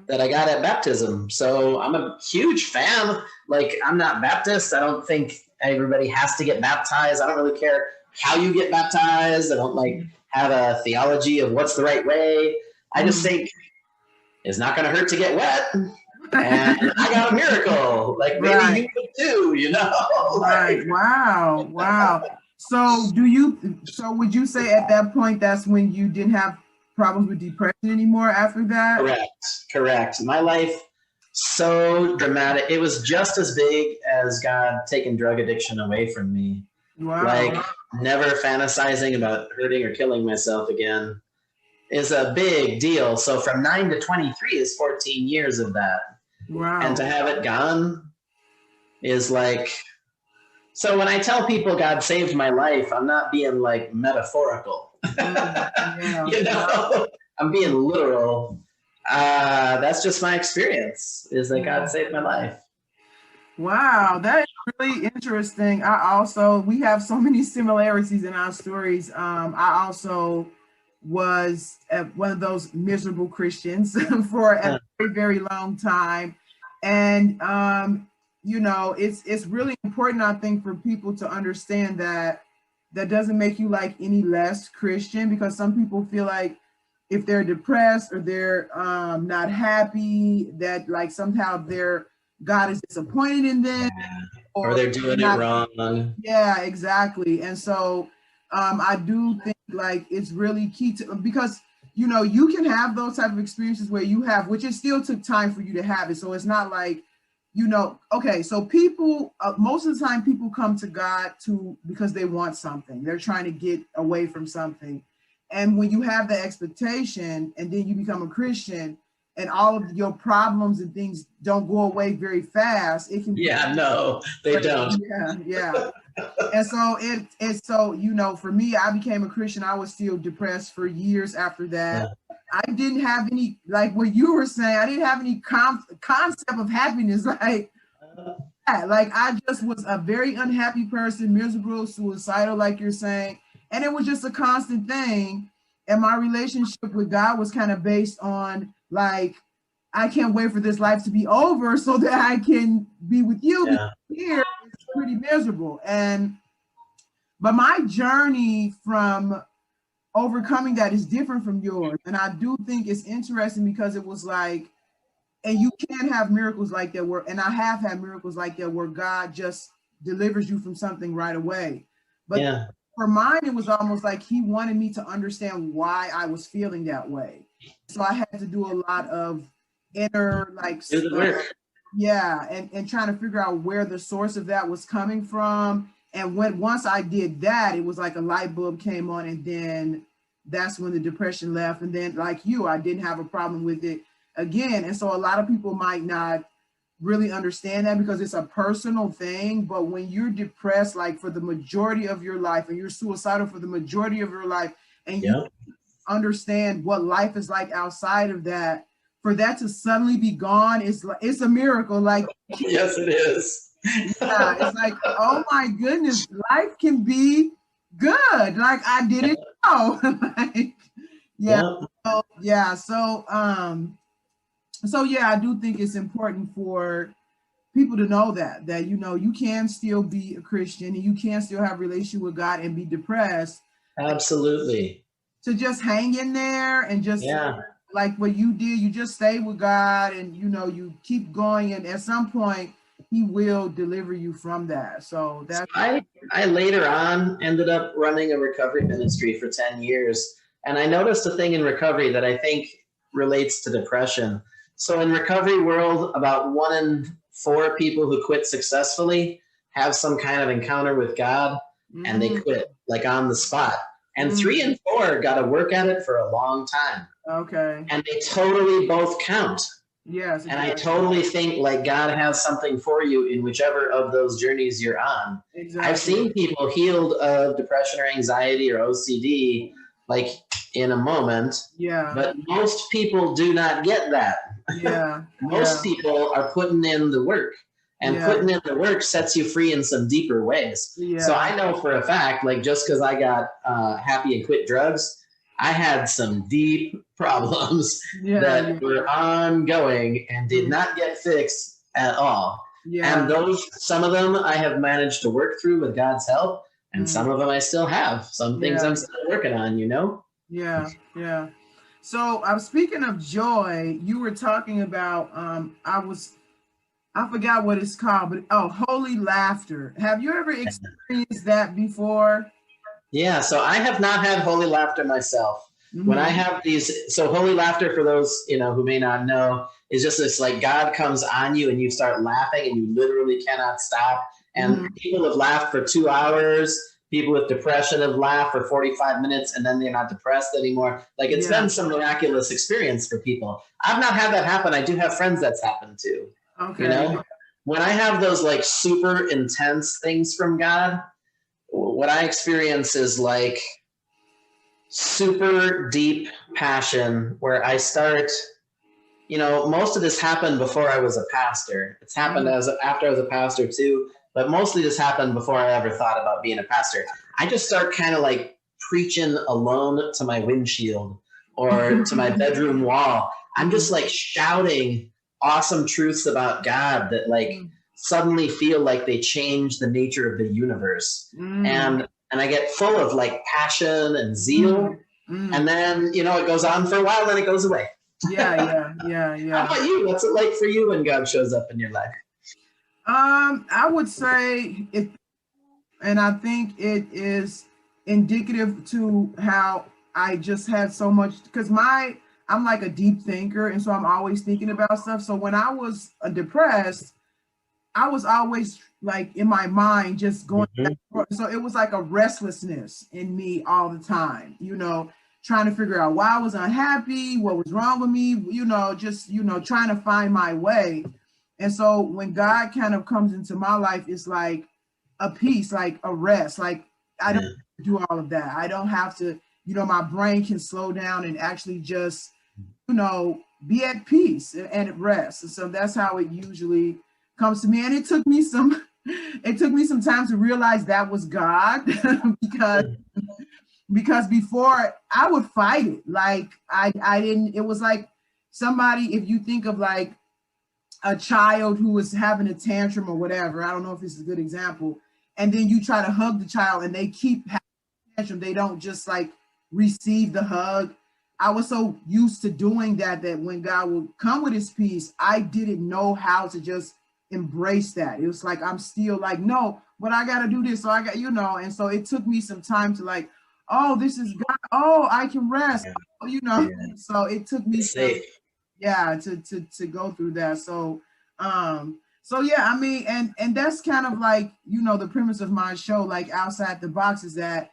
that I got at baptism. So I'm a huge fan. Like, I'm not Baptist. I don't think everybody has to get baptized. I don't really care how you get baptized. I don't like have a theology of what's the right way. I just think it's not going to hurt to get wet. And I got a miracle. Like, maybe you could too, you know? Right. Wow. Wow. So would you say at that point, that's when you didn't have problems with depression anymore after that? Correct. My life, so dramatic. It was just as big as God taking drug addiction away from me. Wow. Like, never fantasizing about hurting or killing myself again is a big deal. So from 9 to 23 is 14 years of that. Wow. And to have it gone is like, so when I tell people God saved my life, I'm not being like metaphorical. Yeah. You know, I'm being literal. That's just my experience, is that God saved my life. Wow, that is really interesting. We have so many similarities in our stories. I also was one of those miserable Christians for a very, very long time. And, you know, it's really important, I think, for people to understand that doesn't make you like any less Christian, because some people feel like if they're depressed or they're not happy, that like somehow their God is disappointed in them, or they're doing it wrong. Yeah, exactly. And so I do think like it's really key to, because you know, you can have those type of experiences where you have, which it still took time for you to have it. So it's not like, you know, okay, so people, most of the time people come to God because they want something. They're trying to get away from something. And when you have the expectation and then you become a Christian and all of your problems and things don't go away very fast, it can be. Yeah, no, they don't. Yeah. And so it's so, you know, for me, I became a Christian. I was still depressed for years after that. Yeah. I didn't have any, like what you were saying, I didn't have any concept of happiness. Like I just was a very unhappy person, miserable, suicidal, like you're saying. And it was just a constant thing. And my relationship with God was kind of based on like, I can't wait for this life to be over so that I can be with you. Yeah. Here it's pretty miserable. But my journey from overcoming that is different from yours. And I do think it's interesting because it was like, and you can have miracles like that and I have had miracles like that where God just delivers you from something right away. But for mine, it was almost like he wanted me to understand why I was feeling that way. So I had to do a lot of inner, like, Do the work. yeah, and trying to figure out where the source of that was coming from. And once I did that, it was like a light bulb came on, and then that's when the depression left. And then, like you, I didn't have a problem with it again. And so a lot of people might not really understand that because it's a personal thing. But when you're depressed, like for the majority of your life, and you're suicidal for the majority of your life, and you understand what life is like outside of that, for that to suddenly be gone, it's a miracle. Like, yes, it is. yeah, it's like, oh my goodness, life can be good. Like, I didn't know. Like, yeah. So, yeah. So yeah, I do think it's important for people to know that, you know, you can still be a Christian and you can still have a relationship with God and be depressed. Absolutely. To just hang in there and just like what you did, you just stay with God, and you know, you keep going, and at some point he will deliver you from that. So that's I later on ended up running a recovery ministry for 10 years, and I noticed a thing in recovery that I think relates to depression. So in recovery world, about 1 in 4 people who quit successfully have some kind of encounter with God, and they quit like on the spot. And 3 in 4 got to work at it for a long time. Okay. And they totally both count. Yes. And I totally think like God has something for you in whichever of those journeys you're on. Exactly. I've seen people healed of depression or anxiety or OCD like in a moment. Yeah. But most people do not get that. Yeah. Most people are putting in the work. And putting in the work sets you free in some deeper ways. Yeah. So I know for a fact, like just because I got happy and quit drugs, I had some deep problems that were ongoing and did not get fixed at all. Yeah. And some of them I have managed to work through with God's help, and some of them I still have. Some things I'm still working on, you know? Yeah, yeah. So speaking of joy, you were talking about, I forgot what it's called, but holy laughter. Have you ever experienced that before? Yeah, so I have not had holy laughter myself. When I have these, so holy laughter, for those, you know, who may not know, is just this like God comes on you and you start laughing and you literally cannot stop. And people have laughed for 2 hours. People with depression have laughed for 45 minutes and then they're not depressed anymore. Like it's been some miraculous experience for people. I've not had that happen. I do have friends that's happened to. Okay. You know, when I have those like super intense things from God, what I experience is like super deep passion where I start, you know, most of this happened before I was a pastor. It's happened after I was a pastor too, but mostly this happened before I ever thought about being a pastor. I just start kind of like preaching alone to my windshield or to my bedroom wall. I'm just like shouting awesome truths about God that like suddenly feel like they change the nature of the universe. And I get full of like passion and zeal. And then, you know, it goes on for a while, then it goes away. Yeah. How about you? What's it like for you when God shows up in your life? I would say it, and I think it is indicative to how I just had so much, because I'm like a deep thinker, and so I'm always thinking about stuff. So when I was depressed, I was always like in my mind just going so it was like a restlessness in me all the time, you know, trying to figure out why I was unhappy, what was wrong with me, you know, just, you know, trying to find my way. And so when God kind of comes into my life, it's like a peace, like a rest. Like I don't do all of that. I don't have to, you know, my brain can slow down and actually just, you know, be at peace and at rest. And so that's how it usually comes to me. And it took me some time to realize that was God because before I would fight it. Like I didn't, it was like somebody, if you think of like a child who was having a tantrum or whatever, I don't know if this is a good example, and then you try to hug the child and they keep having a tantrum, they don't just like receive the hug. I was so used to doing that when God would come with his peace, I didn't know how to just embrace that. It was like, I'm still like, no, but I got to do this. So I got, and so it took me some time to like, oh, this is God. Oh, I can rest, Yeah. So it took me Safe. to go through that. So, so yeah, I mean, and that's kind of like, the premise of my show, like Outside the Box, is that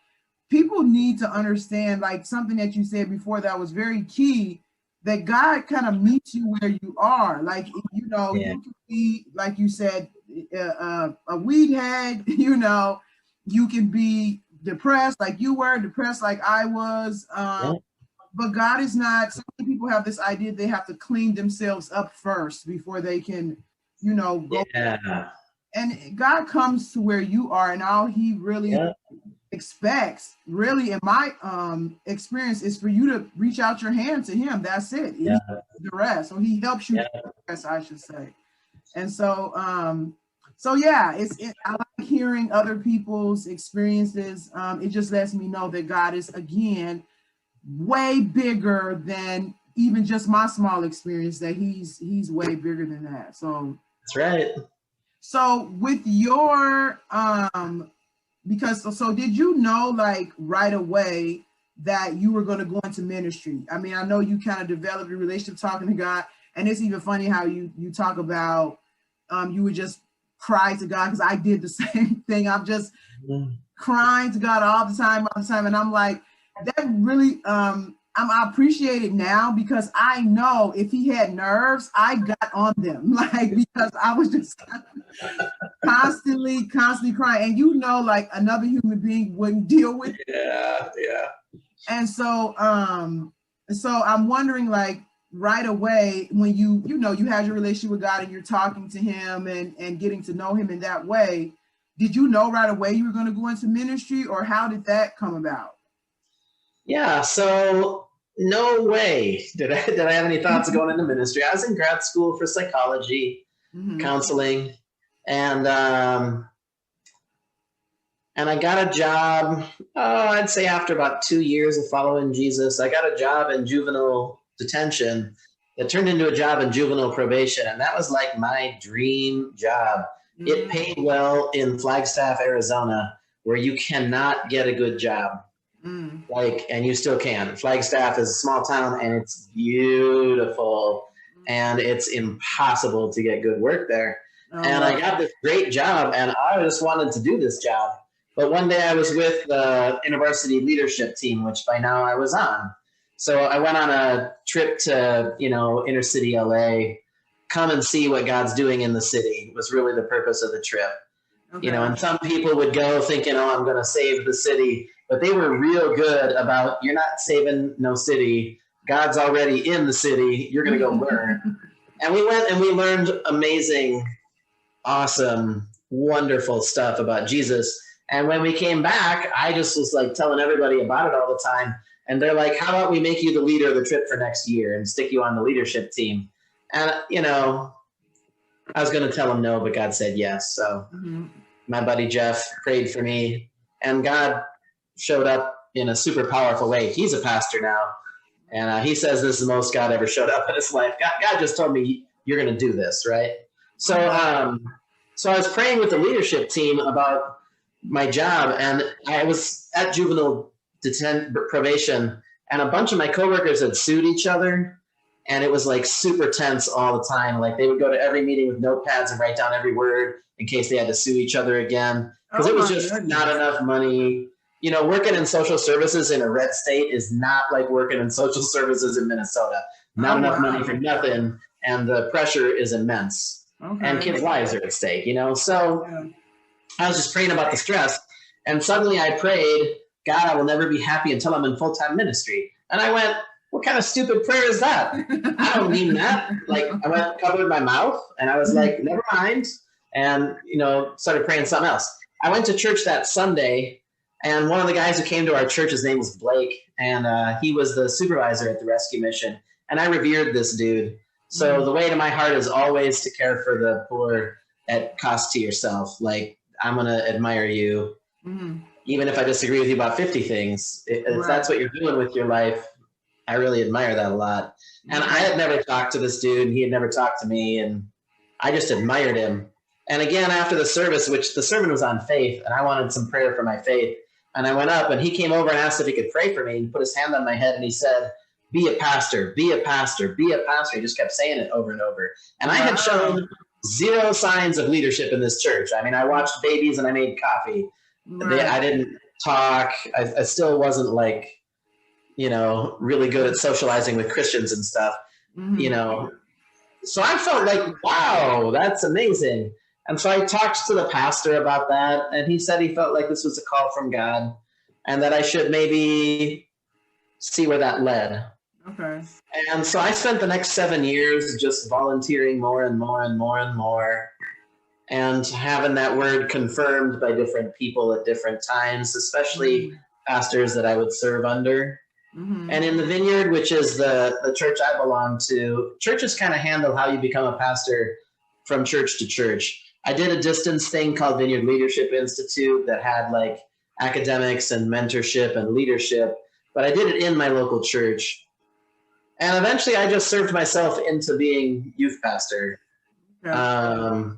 people need to understand, like something that you said before that was very key, that God kind of meets you where you are. Like, you can be, like you said, a weed head, you can be depressed like you were, depressed like I was. But God is not, so many people have this idea they have to clean themselves up first before they can, go. Yeah. And God comes to where you are, and all he really expects, really, in my experience, is for you to reach out your hand to him. That's it. He does the rest. So he helps you the rest, I should say. And so I like hearing other people's experiences. It just lets me know that God is, again, way bigger than even just my small experience, that he's way bigger than that. So that's right. So with your because so did you know, like, right away that you were going to go into ministry? I mean, I know you kind of developed a relationship talking to God, and it's even funny how you talk about you would just cry to God, because I did the same thing. I'm just crying to God all the time, and I'm like, that really I appreciate it now, because I know if he had nerves, I got on them, like, because I was just constantly crying, and like another human being wouldn't deal with it. And so I'm wondering, like, right away, when you had your relationship with God and you're talking to him and getting to know him in that way, did you know right away you were going to go into ministry, or how did that come about? Yeah, so no way did I have any thoughts of going into ministry. I was in grad school for psychology, counseling, and I got a job, I'd say after about 2 years of following Jesus. I got a job in juvenile detention that turned into a job in juvenile probation, and that was like my dream job. It paid well in Flagstaff, Arizona, where you cannot get a good job. And you still can. Flagstaff is a small town, and it's beautiful, and it's impossible to get good work there. And I got this great job, and I just wanted to do this job. But one day I was with the InterVarsity leadership team, which by now I was on. So I went on a trip to, inner city LA, come and see what God's doing in the city was really the purpose of the trip. Okay. And some people would go thinking, I'm going to save the city. But they were real good about, you're not saving no city. God's already in the city. You're going to go learn. And we went and we learned amazing, awesome, wonderful stuff about Jesus. And when we came back, I just was like telling everybody about it all the time. And they're like, how about we make you the leader of the trip for next year and stick you on the leadership team? And, I was going to tell them no, but God said yes. So my buddy Jeff prayed for me, and God showed up in a super powerful way. He's a pastor now, and he says this is the most God ever showed up in his life. God just told me, you're going to do this, right? So so I was praying with the leadership team about my job, and I was at juvenile probation, and a bunch of my coworkers had sued each other, and it was like super tense all the time. Like they would go to every meeting with notepads and write down every word in case they had to sue each other again, because it was just not enough money. Working in social services in a red state is not like working in social services in Minnesota. Not enough money for nothing, and the pressure is immense. And kids' lives are at stake, So I was just praying about the stress, and suddenly I prayed, God, I will never be happy until I'm in full-time ministry. And I went, what kind of stupid prayer is that? I don't mean that. Like, I went, covered my mouth, and I was like, never mind, and, started praying something else. I went to church that Sunday, and one of the guys who came to our church, his name was Blake, and he was the supervisor at the rescue mission. And I revered this dude. So the way to my heart is always to care for the poor at cost to yourself. Like, I'm going to admire you, even if I disagree with you about 50 things. If that's what you're doing with your life, I really admire that a lot. And I had never talked to this dude, and he had never talked to me. And I just admired him. And again, after the service, which the sermon was on faith, and I wanted some prayer for my faith. And I went up, and he came over and asked if he could pray for me. He put his hand on my head, and he said, be a pastor, be a pastor, be a pastor. He just kept saying it over and over. And I had shown zero signs of leadership in this church. I mean, I watched babies and I made coffee. Right. I didn't talk. I still wasn't like, really good at socializing with Christians and stuff, So I felt like, wow, that's amazing. And so I talked to the pastor about that, and he said he felt like this was a call from God and that I should maybe see where that led. Okay. And so I spent the next 7 years just volunteering more and more and more and more, and having that word confirmed by different people at different times, especially pastors that I would serve under. Mm-hmm. And in the Vineyard, which is the church I belong to, churches kind of handle how you become a pastor from church to church. I did a distance thing called Vineyard Leadership Institute that had like academics and mentorship and leadership, but I did it in my local church. And eventually I just served myself into being youth pastor. Okay.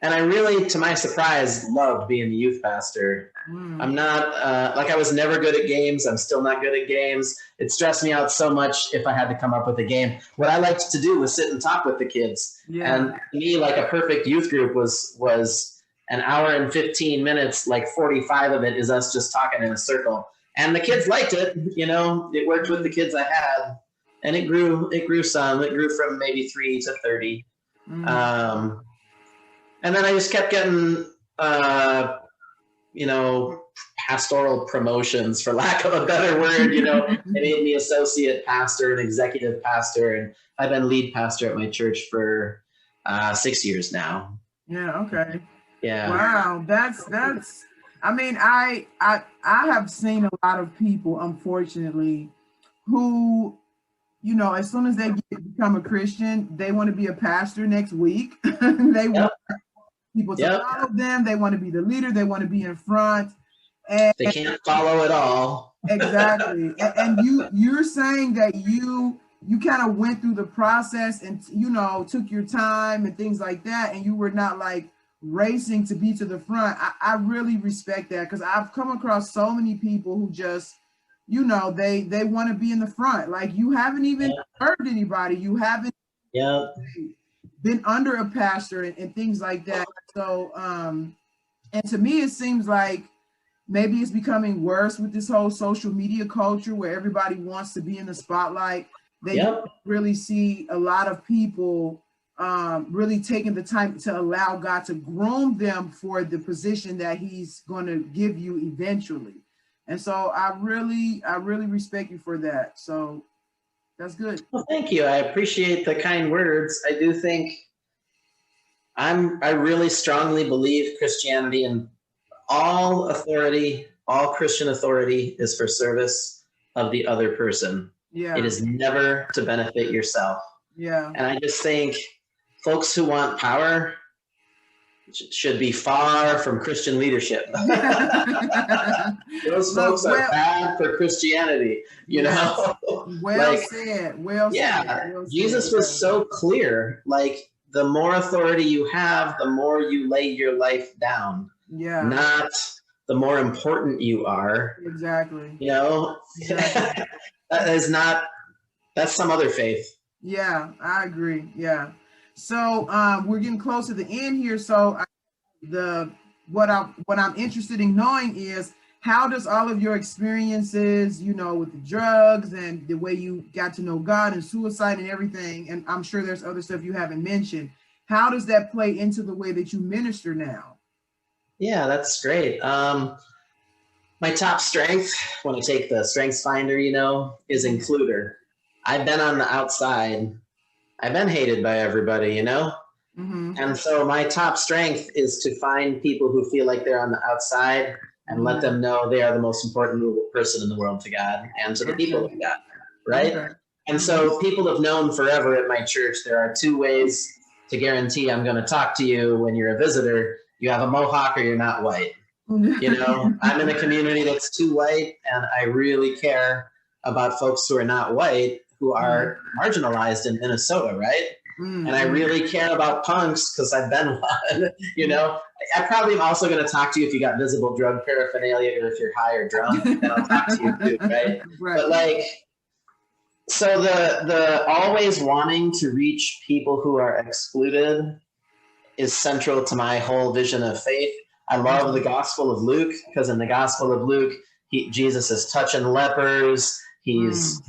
And I really, to my surprise, loved being the youth pastor. I'm not, I was never good at games. I'm still not good at games. It stressed me out so much if I had to come up with a game. What I liked to do was sit and talk with the kids. Yeah. And to me, like a perfect youth group was an hour and 15 minutes, like 45 of it is us just talking in a circle. And the kids liked it. It worked with the kids I had. And it grew some. It grew from maybe 3 to 30. And then I just kept getting, pastoral promotions, for lack of a better word. They made me associate pastor and executive pastor, and I've been lead pastor at my church for 6 years now. Yeah. Okay. Yeah. Wow. That's. I mean, I have seen a lot of people, unfortunately, who, as soon as they become a Christian, they want to be a pastor next week. They want people to follow them. They want to be the leader. They want to be in front. And they can't follow it all. Exactly. And you're saying that you kind of went through the process and, took your time and things like that. And you were not like racing to be to the front. I really respect that, because I've come across so many people who just, they want to be in the front. Like, you haven't even served anybody. You haven't been under a pastor and things like that. So, and to me, it seems like maybe it's becoming worse with this whole social media culture where everybody wants to be in the spotlight. They really see a lot of people really taking the time to allow God to groom them for the position that he's going to give you eventually. And so I really respect you for that. So that's good. Well, thank you. I appreciate the kind words. I do think I really strongly believe Christianity and all authority, all Christian authority is for service of the other person. Yeah. It is never to benefit yourself. Yeah. And I just think folks who want power should be far from Christian leadership. Those folks are bad for Christianity, know? Well said. Well said. Well Jesus said. was so clear, like, the more authority you have, the more you lay your life down. Yeah. Not the more important you are. Exactly. Exactly. That's some other faith. Yeah, I agree. Yeah. So we're getting close to the end here. So what I'm interested in knowing is, how does all of your experiences, with the drugs and the way you got to know God and suicide and everything, and I'm sure there's other stuff you haven't mentioned, how does that play into the way that you minister now? Yeah, that's great. My top strength, when I take the Strengths Finder, is includer. I've been on the outside. I've been hated by everybody, Mm-hmm. And so my top strength is to find people who feel like they're on the outside and let them know they are the most important person in the world to God and to the people of God, right? Okay. And so people have known forever at my church, there are 2 ways to guarantee I'm going to talk to you when you're a visitor. You have a mohawk or you're not white. I'm in a community that's too white, and I really care about folks who are not white, who are marginalized in Minnesota, right? And I really care about punks because I've been one, you know. I probably am also going to talk to you if you got visible drug paraphernalia or if you're high or drunk, then I'll talk to you too, right? But like, so the always wanting to reach people who are excluded is central to my whole vision of faith. I love the Gospel of Luke because in the Gospel of Luke, Jesus is touching lepers. He's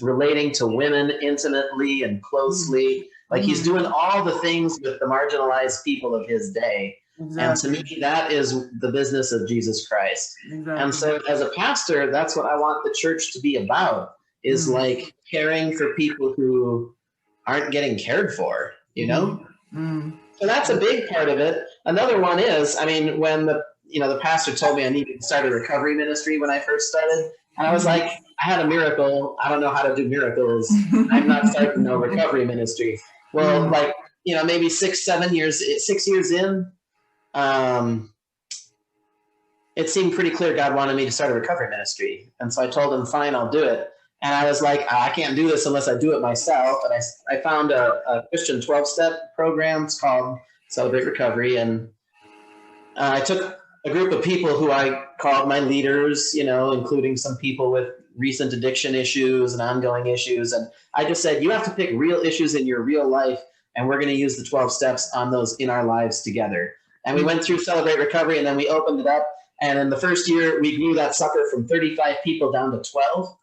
relating to women intimately and closely. Like he's doing all the things with the marginalized people of his day. Exactly. And to me, that is the business of Jesus Christ. Exactly. And so as a pastor, that's what I want the church to be about, is like caring for people who aren't getting cared for, you know? So that's a big part of it. Another one is, I mean, when the pastor told me I needed to start a recovery ministry when I first started, and I was like, I had a miracle. I don't know how to do miracles. I'm not starting no recovery ministry. Well, like, maybe 6 years in, it seemed pretty clear God wanted me to start a recovery ministry. And so I told him, fine, I'll do it. And I was like, I can't do this unless I do it myself. And I found a Christian 12-step program. It's called Celebrate Recovery. And I took a group of people who I called my leaders, including some people with recent addiction issues and ongoing issues. And I just said, you have to pick real issues in your real life, and we're going to use the 12 steps on those in our lives together. And we went through Celebrate Recovery, and then we opened it up. And in the first year, we grew that sucker from 35 people down to 12.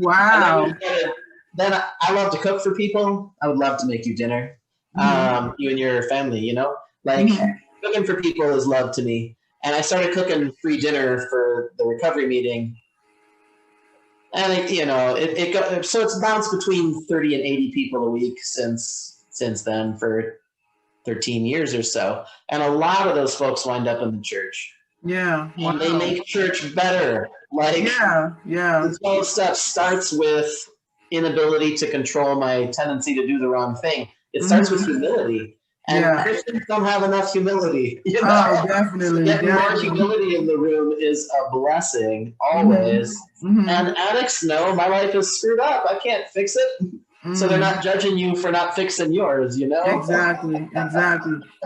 Wow. Then I love to cook for people. I would love to make you dinner, you and your family, cooking for people is love to me. And I started cooking free dinner for the recovery meeting. And so it's bounced between 30 and 80 people a week since then for 13 years or so. And a lot of those folks wind up in the church. Yeah. And they make church better. The 12 steps starts with inability to control my tendency to do the wrong thing. It starts with humility. And Christians don't have enough humility. Oh, definitely. More humility in the room is a blessing, always. And addicts know my life is screwed up. I can't fix it. So they're not judging you for not fixing yours, Exactly.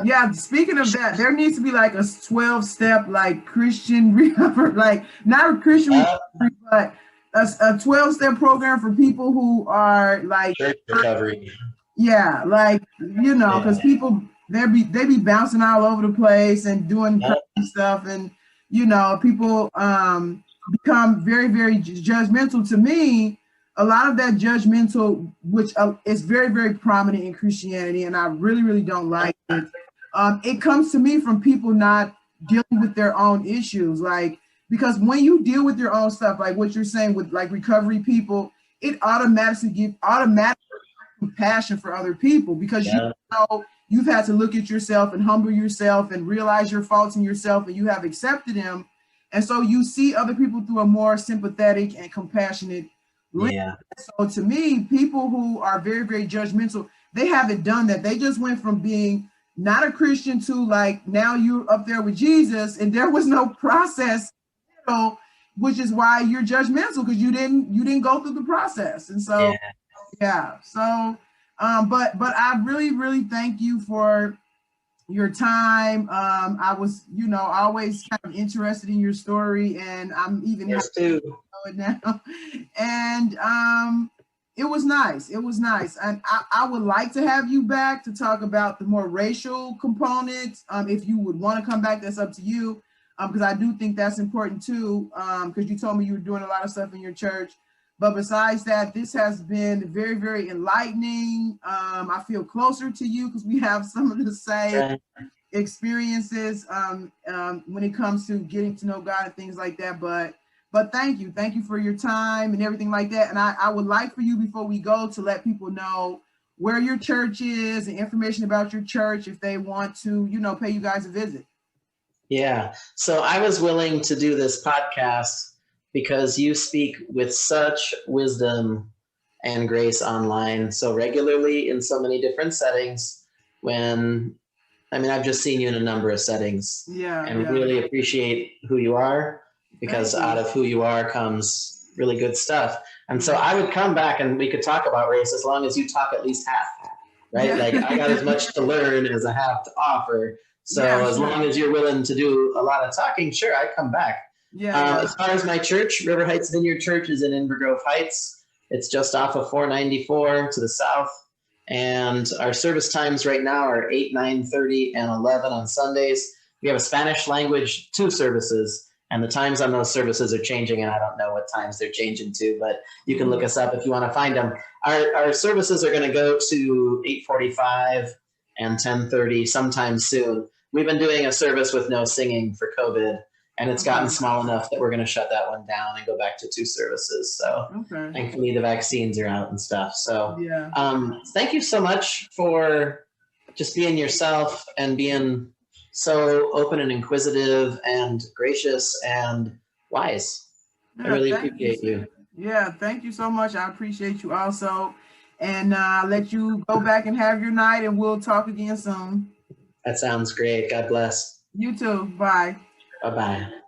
Yeah, speaking of that, there needs to be like a 12-step Christian recovery, not a Christian recovery, but a 12-step program for people who are church recovery. Yeah, because people they be bouncing all over the place and doing crazy stuff, and people become very, very judgmental. To me, a lot of that judgmental, which is very, very prominent in Christianity, and I really, really don't like it. It comes to me from people not dealing with their own issues, because when you deal with your own stuff, like what you're saying with recovery people, it automatically gives compassion for other people, because you've had to look at yourself and humble yourself and realize your faults in yourself, and you have accepted them, and so you see other people through a more sympathetic and compassionate lens. So to me, people who are very, very judgmental, they haven't done that. They just went from being not a Christian to now you're up there with Jesus, and there was no process, which is why you're judgmental, because you didn't go through the process. And so so but I really, really thank you for your time. I was always kind of interested in your story, and I'm even happy to know it now. And it was nice, and I would like to have you back to talk about the more racial components. If you would want to come back, that's up to you, because I do think that's important too, because you told me you were doing a lot of stuff in your church. But besides that, this has been very, very enlightening. I feel closer to you because we have some of the same experiences when it comes to getting to know God and things like that. But thank you for your time and everything like that. And I would like for you, before we go, to let people know where your church is and information about your church if they want to, pay you guys a visit. Yeah. So I was willing to do this podcast because you speak with such wisdom and grace online so regularly in so many different settings. I've just seen you in a number of settings, and really appreciate who you are, because out of who you are comes really good stuff. And so I would come back and we could talk about race as long as you talk at least half, right? Like I got as much to learn as I have to offer. So as long as you're willing to do a lot of talking, sure, I come back. As far as my church, River Heights Vineyard Church is in Inver Grove Heights. It's just off of 494 to the south. And our service times right now are 8, 9:30, and 11 on Sundays. We have a Spanish language 2 services, and the times on those services are changing, and I don't know what times they're changing to, but you can look us up if you want to find them. Our services are going to go to 8:45 and 10:30 sometime soon. We've been doing a service with no singing for COVID, and it's gotten small enough that we're going to shut that one down and go back to 2 services. So thankfully the vaccines are out and stuff. So thank you so much for just being yourself and being so open and inquisitive and gracious and wise. I really appreciate you. Yeah, thank you so much. I appreciate you also. And let you go back and have your night, and we'll talk again soon. That sounds great. God bless. You too. Bye. Bye-bye.